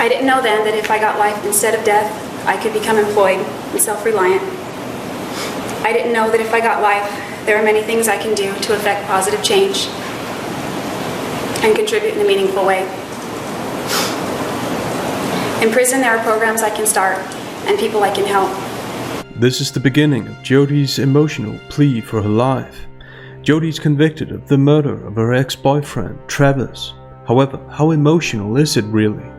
I didn't know then that if I got life instead of death, I could become employed and self-reliant. I didn't know that if I got life, there are many things I can do to affect positive change and contribute in a meaningful way. In prison, there are programs I can start and people I can help. This is the beginning of Jodi's emotional plea for her life. Jodi's convicted of the murder of her ex-boyfriend, Travis. However, how emotional is it really?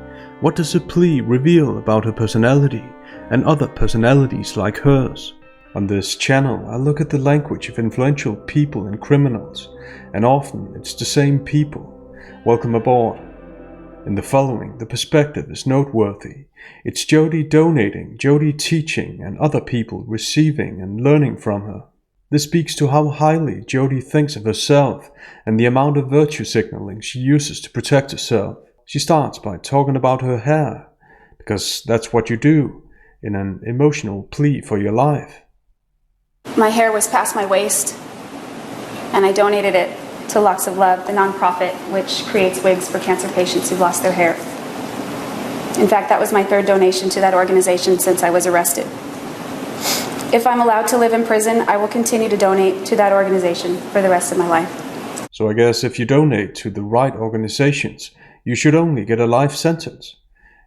What does her plea reveal about her personality and other personalities like hers? On this channel, I look at the language of influential people and criminals, and often it's the same people. Welcome aboard. In the following, the perspective is noteworthy. It's Jodi donating, Jodi teaching, and other people receiving and learning from her. This speaks to how highly Jodi thinks of herself and the amount of virtue signaling she uses to protect herself. She starts by talking about her hair, because that's what you do in an emotional plea for your life. My hair was past my waist, and I donated it to Locks of Love, the nonprofit which creates wigs for cancer patients who've lost their hair. In fact, that was my third donation to that organization since I was arrested. If I'm allowed to live in prison, I will continue to donate to that organization for the rest of my life. So I guess if you donate to the right organizations, you should only get a life sentence.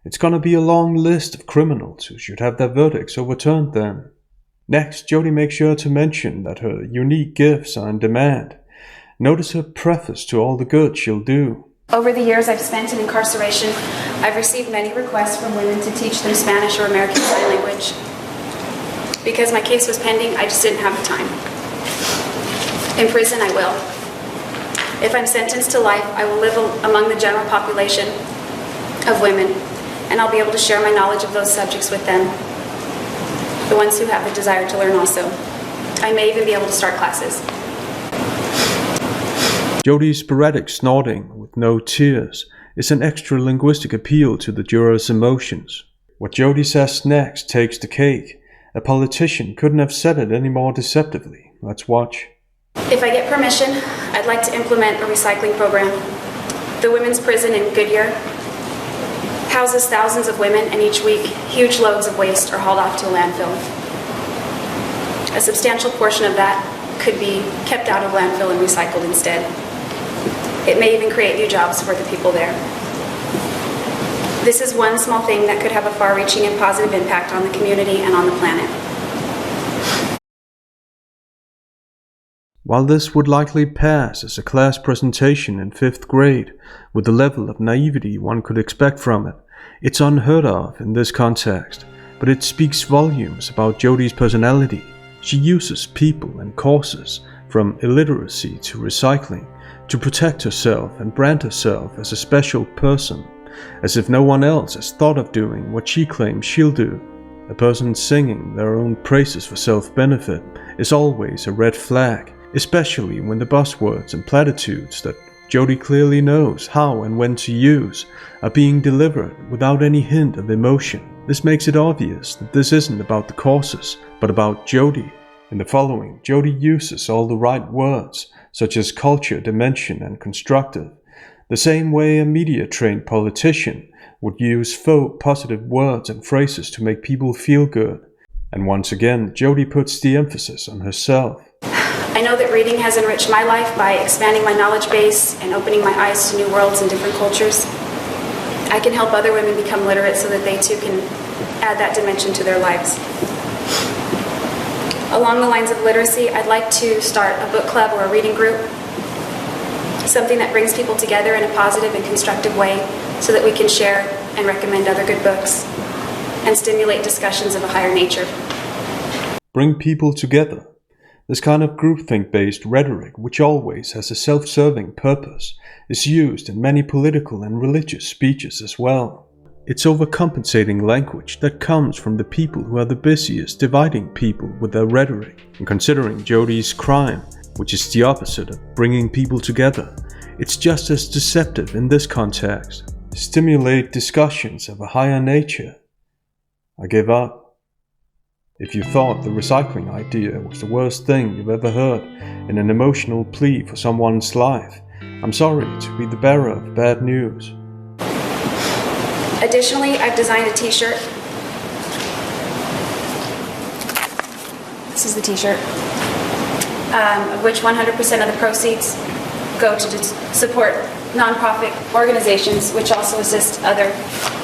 It's gonna be a long list of criminals who should have their verdicts overturned then. Next, Jodi makes sure to mention that her unique gifts are in demand. Notice her preface to all the good she'll do. Over the years I've spent in incarceration, I've received many requests from women to teach them Spanish or American Sign Language. Because my case was pending, I just didn't have the time. In prison, I will. If I'm sentenced to life, I will live among the general population of women, and I'll be able to share my knowledge of those subjects with them, the ones who have the desire to learn also. I may even be able to start classes. Jodi's sporadic snorting with no tears is an extra linguistic appeal to the jurors' emotions. What Jodi says next takes the cake. A politician couldn't have said it any more deceptively. Let's watch. If I get permission, I'd like to implement a recycling program. The women's prison in Goodyear houses thousands of women, and each week, huge loads of waste are hauled off to a landfill. A substantial portion of that could be kept out of landfill and recycled instead. It may even create new jobs for the people there. This is one small thing that could have a far-reaching and positive impact on the community and on the planet. While this would likely pass as a class presentation in 5th grade, with the level of naivety one could expect from it, it's unheard of in this context, but it speaks volumes about Jodi's personality. She uses people and causes, from illiteracy to recycling, to protect herself and brand herself as a special person, as if no one else has thought of doing what she claims she'll do. A person singing their own praises for self-benefit is always a red flag, especially when the buzzwords and platitudes that Jodi clearly knows how and when to use are being delivered without any hint of emotion. This makes it obvious that this isn't about the causes, but about Jodi. In the following, Jodi uses all the right words, such as culture, dimension, and constructive, the same way a media-trained politician would use faux positive words and phrases to make people feel good. And once again, Jodi puts the emphasis on herself. I know that reading has enriched my life by expanding my knowledge base and opening my eyes to new worlds and different cultures. I can help other women become literate so that they too can add that dimension to their lives. Along the lines of literacy, I'd like to start a book club or a reading group, something that brings people together in a positive and constructive way so that we can share and recommend other good books and stimulate discussions of a higher nature. Bring people together. This kind of groupthink-based rhetoric, which always has a self-serving purpose, is used in many political and religious speeches as well. It's overcompensating language that comes from the people who are the busiest dividing people with their rhetoric. And considering Jodi's crime, which is the opposite of bringing people together, it's just as deceptive in this context. Stimulate discussions of a higher nature. I give up. If you thought the recycling idea was the worst thing you've ever heard in an emotional plea for someone's life, I'm sorry to be the bearer of bad news. Additionally, I've designed a t-shirt. This is the t-shirt, of which 100% of the proceeds go to support nonprofit organizations which also assist other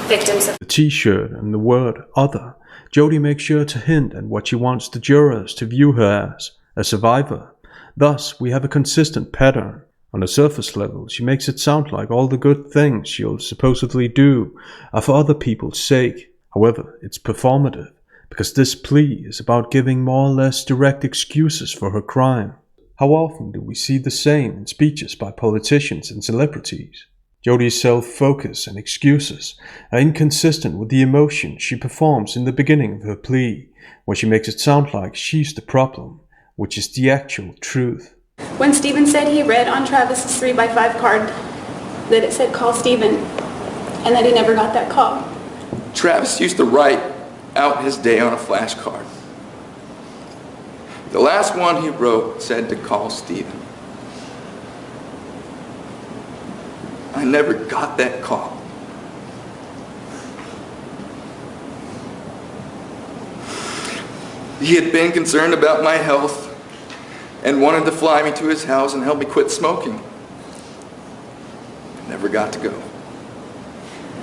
victims of the t-shirt and the word other. Jodi makes sure to hint at what she wants the jurors to view her as, a survivor. Thus, we have a consistent pattern. On a surface level, she makes it sound like all the good things she'll supposedly do are for other people's sake. However, it's performative, because this plea is about giving more or less direct excuses for her crime. How often do we see the same in speeches by politicians and celebrities? Jodi's self-focus and excuses are inconsistent with the emotion she performs in the beginning of her plea, where she makes it sound like she's the problem, which is the actual truth. When Stephen said he read on Travis's 3x5 card that it said call Stephen, and that he never got that call. Travis used to write out his day on a flashcard. The last one he wrote said to call Stephen. I never got that call. He had been concerned about my health and wanted to fly me to his house and help me quit smoking. I never got to go.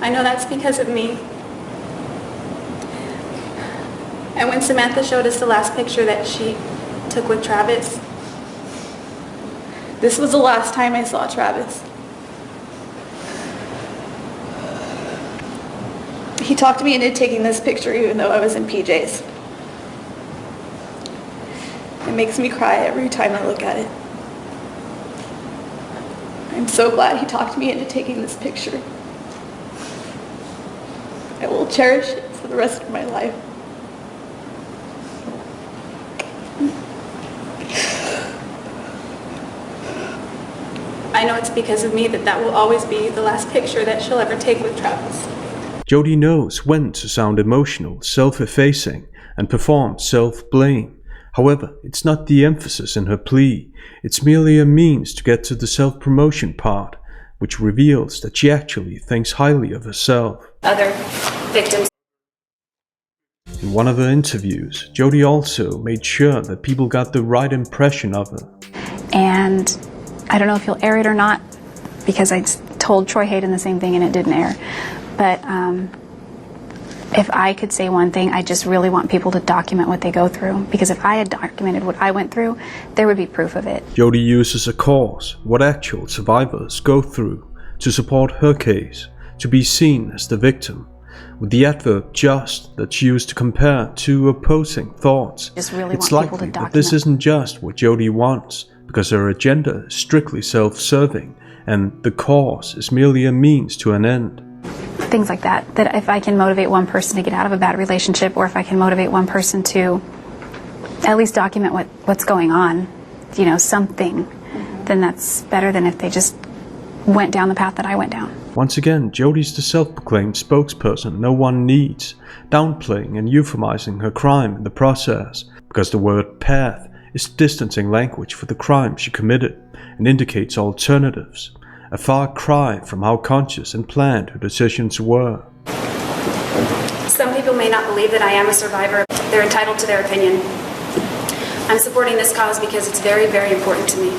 I know that's because of me. And when Samantha showed us the last picture that she took with Travis, this was the last time I saw Travis. He talked me into taking this picture even though I was in PJs. It makes me cry every time I look at it. I'm so glad he talked me into taking this picture. I will cherish it for the rest of my life. I know it's because of me that will always be the last picture that she'll ever take with Travis. Jodi knows when to sound emotional, self-effacing, and perform self-blame. However, it's not the emphasis in her plea, it's merely a means to get to the self-promotion part, which reveals that she actually thinks highly of herself. Other victims. In one of her interviews, Jodi also made sure that people got the right impression of her. And I don't know if you'll air it or not, because I told Troy Hayden the same thing and it didn't air. But if I could say one thing, I just really want people to document what they go through. Because if I had documented what I went through, there would be proof of it. Jodi uses a cause, what actual survivors go through, to support her case, to be seen as the victim, with the adverb just that's used to compare two opposing thoughts. Really it's likely that this isn't just what Jodi wants, because her agenda is strictly self-serving, and the cause is merely a means to an end. Things like that, that if I can motivate one person to get out of a bad relationship, or if I can motivate one person to at least document what's going on, you know, something, then that's better than if they just went down the path that I went down. Once again, Jodi's the self-proclaimed spokesperson no one needs, downplaying and euphemizing her crime in the process, because the word path is distancing language for the crime she committed and indicates alternatives, a far cry from how conscious and planned her decisions were. Some people may not believe that I am a survivor. They're entitled to their opinion. I'm supporting this cause because it's very, very important to me.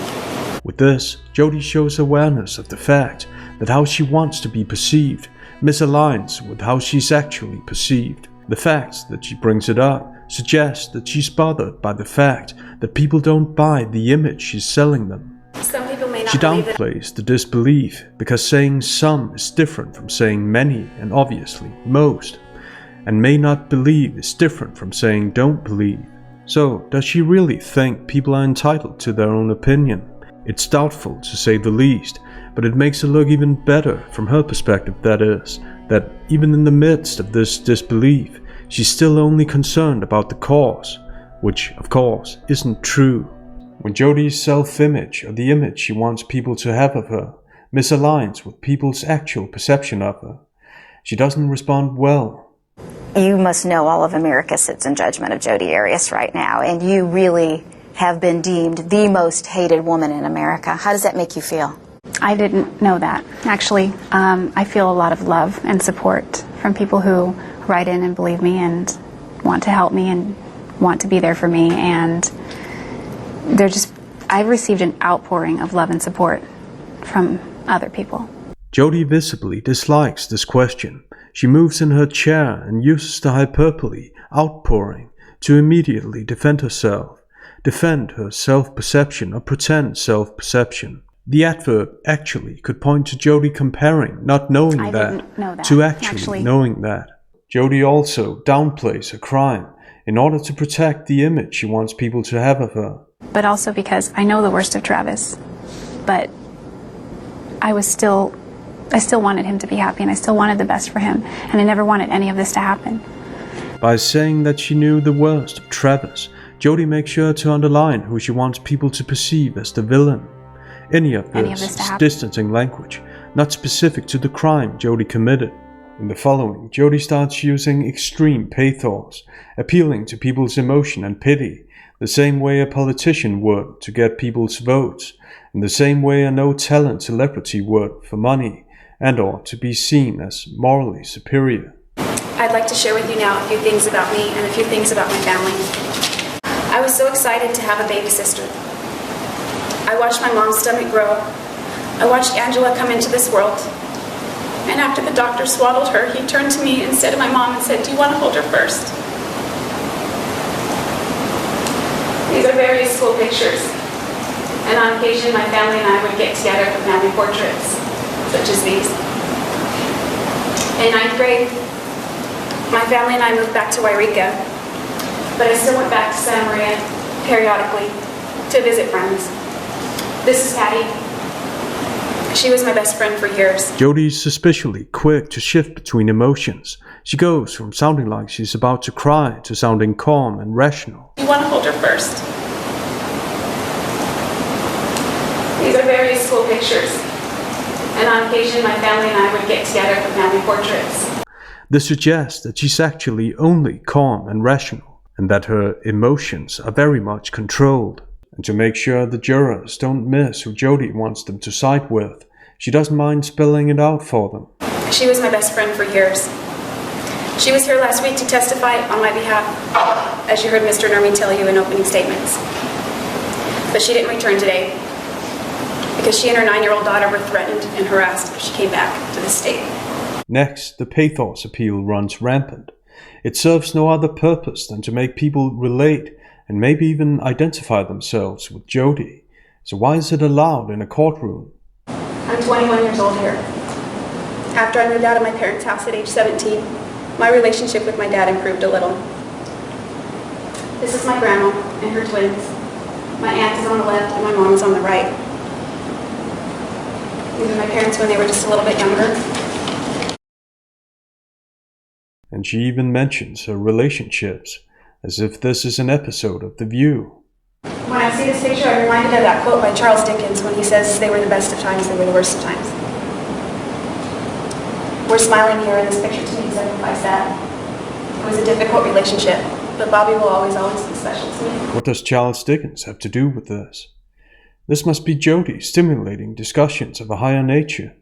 With this, Jodi shows awareness of the fact that how she wants to be perceived misaligns with how she's actually perceived. The fact that she brings it up suggests that she's bothered by the fact that people don't buy the image she's selling them. Some people may not She believe downplays the disbelief because saying some is different from saying many and obviously most, and may not believe is different from saying don't believe. So, does she really think people are entitled to their own opinion? It's doubtful to say the least, but it makes it look even better from her perspective, that is, that even in the midst of this disbelief, she's still only concerned about the cause, which, of course, isn't true. When Jodi's self-image, or the image she wants people to have of her, misaligns with people's actual perception of her, she doesn't respond well. You must know all of America sits in judgment of Jodi Arias right now, and you really have been deemed the most hated woman in America. How does that make you feel? I didn't know that. Actually, I feel a lot of love and support from people who write in and believe me and want to help me and want to be there for me. And I've received an outpouring of love and support from other people. Jody visibly dislikes this question. She moves in her chair and uses the hyperbole, outpouring, to immediately defend herself. Defend her self-perception or pretend self-perception. The adverb actually could point to Jody comparing not knowing I that, didn't know that, to actually knowing that. Jody also downplays her crime in order to protect the image she wants people to have of her. But also because I know the worst of Travis, but I still wanted him to be happy, and I still wanted the best for him, and I never wanted any of this to happen. By saying that she knew the worst of Travis, Jody makes sure to underline who she wants people to perceive as the villain. Any of this is distancing language, not specific to the crime Jody committed. In the following, Jody starts using extreme pathos, appealing to people's emotion and pity, the same way a politician would to get people's votes, in the same way a no-talent celebrity would for money, and or to be seen as morally superior. I'd like to share with you now a few things about me and a few things about my family. I was so excited to have a baby sister. I watched my mom's stomach grow. I watched Angela come into this world. And after the doctor swaddled her, he turned to me and said to my mom and said, "Do you want to hold her first?" These are various school pictures. And on occasion, my family and I would get together for family portraits, such as these. In 9th grade, my family and I moved back to Wairika, but I still went back to Santa Maria periodically to visit friends. This is Patty. She was my best friend for years. Jody's suspiciously quick to shift between emotions. She goes from sounding like she's about to cry to sounding calm and rational. You want to hold her first. These are various school pictures. And on occasion, my family and I would get together for family portraits. This suggests that she's actually only calm and rational, and that her emotions are very much controlled. And to make sure the jurors don't miss who Jody wants them to side with, she doesn't mind spelling it out for them. She was my best friend for years. She was here last week to testify on my behalf, as you heard Mr. Nermi tell you in opening statements. But she didn't return today, because she and her 9-year-old daughter were threatened and harassed if she came back to the state. Next, the pathos appeal runs rampant. It serves no other purpose than to make people relate and maybe even identify themselves with Jody. So why is it allowed in a courtroom? I'm 21 years old here. After I moved out of my parents' house at age 17, my relationship with my dad improved a little. This is my grandma and her twins. My aunt is on the left and my mom is on the right. These are my parents when they were just a little bit younger. And she even mentions her relationships, as if this is an episode of The View. When I see this picture, I'm reminded of that quote by Charles Dickens when he says, "They were the best of times, they were the worst of times." We're smiling here, and this picture to me signifies that. It was a difficult relationship, but Bobby will always be special to me. What does Charles Dickens have to do with this? This must be Jody stimulating discussions of a higher nature.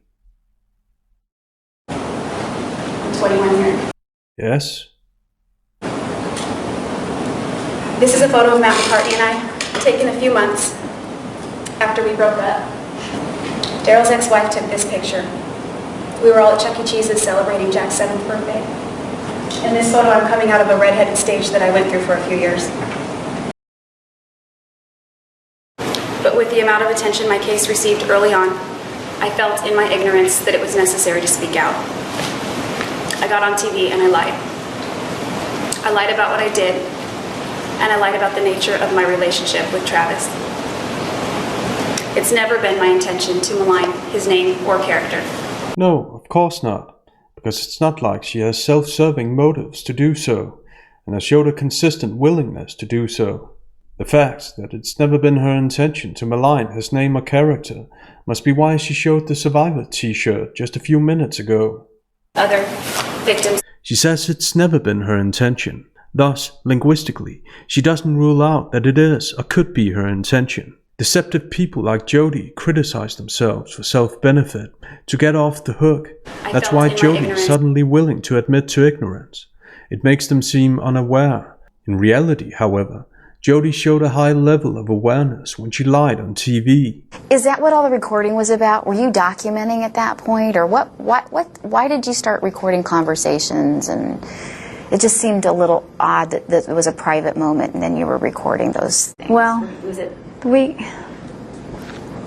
I'm 21 years. Yes? This is a photo of Matt McCartney and I, taken a few months after we broke up. Daryl's ex-wife took this picture. We were all at Chuck E. Cheese's celebrating Jack's 7th birthday. In this photo, I'm coming out of a redheaded stage that I went through for a few years. But with the amount of attention my case received early on, I felt in my ignorance that it was necessary to speak out. I got on TV and I lied. I lied about what I did, and I lied about the nature of my relationship with Travis. It's never been my intention to malign his name or character. No, of course not, because it's not like she has self-serving motives to do so, and has showed a consistent willingness to do so. The fact that it's never been her intention to malign his name or character must be why she showed the Survivor t-shirt just a few minutes ago. Other victims. She says it's never been her intention. Thus, linguistically, she doesn't rule out that it is or could be her intention. Deceptive people like Jody criticize themselves for self-benefit to get off the hook. That's why Jody is suddenly willing to admit to ignorance. It makes them seem unaware. In reality, however, Jody showed a high level of awareness when she lied on TV. Is that what all the recording was about? Were you documenting at that point, or why did you start recording conversations? And it just seemed a little odd that it was a private moment and then you were recording those things. Well,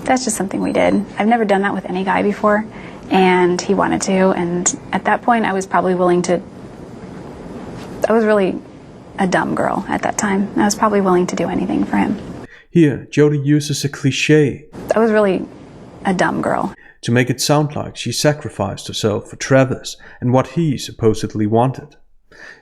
that's just something we did. I've never done that with any guy before, and he wanted to, and at that point I was really a dumb girl at that time. I was probably willing to do anything for him. Here, Jody uses a cliché. I was really a dumb girl. To make it sound like she sacrificed herself for Travis and what he supposedly wanted.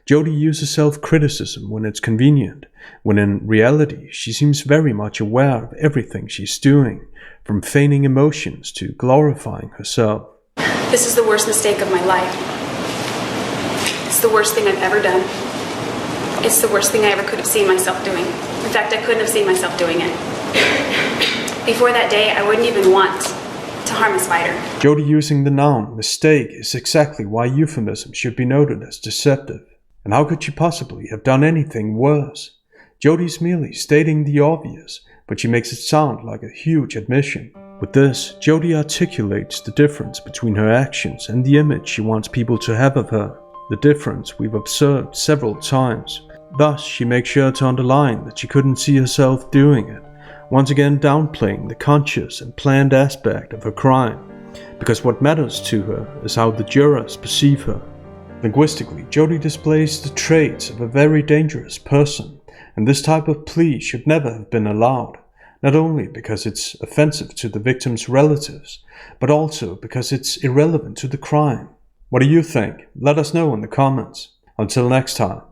Jody uses self-criticism when it's convenient, when in reality she seems very much aware of everything she's doing, from feigning emotions to glorifying herself. This is the worst mistake of my life. It's the worst thing I've ever done. It's the worst thing I ever could have seen myself doing. In fact, I couldn't have seen myself doing it. Before that day, I wouldn't even want to harm a spider. Jody using the noun mistake is exactly why euphemism should be noted as deceptive. And how could she possibly have done anything worse? Jody's merely stating the obvious, but she makes it sound like a huge admission. With this, Jody articulates the difference between her actions and the image she wants people to have of her. The difference we've observed several times. Thus, she makes sure to underline that she couldn't see herself doing it, once again downplaying the conscious and planned aspect of her crime, because what matters to her is how the jurors perceive her. Linguistically, Jody displays the traits of a very dangerous person, and this type of plea should never have been allowed, not only because it's offensive to the victim's relatives, but also because it's irrelevant to the crime. What do you think? Let us know in the comments. Until next time.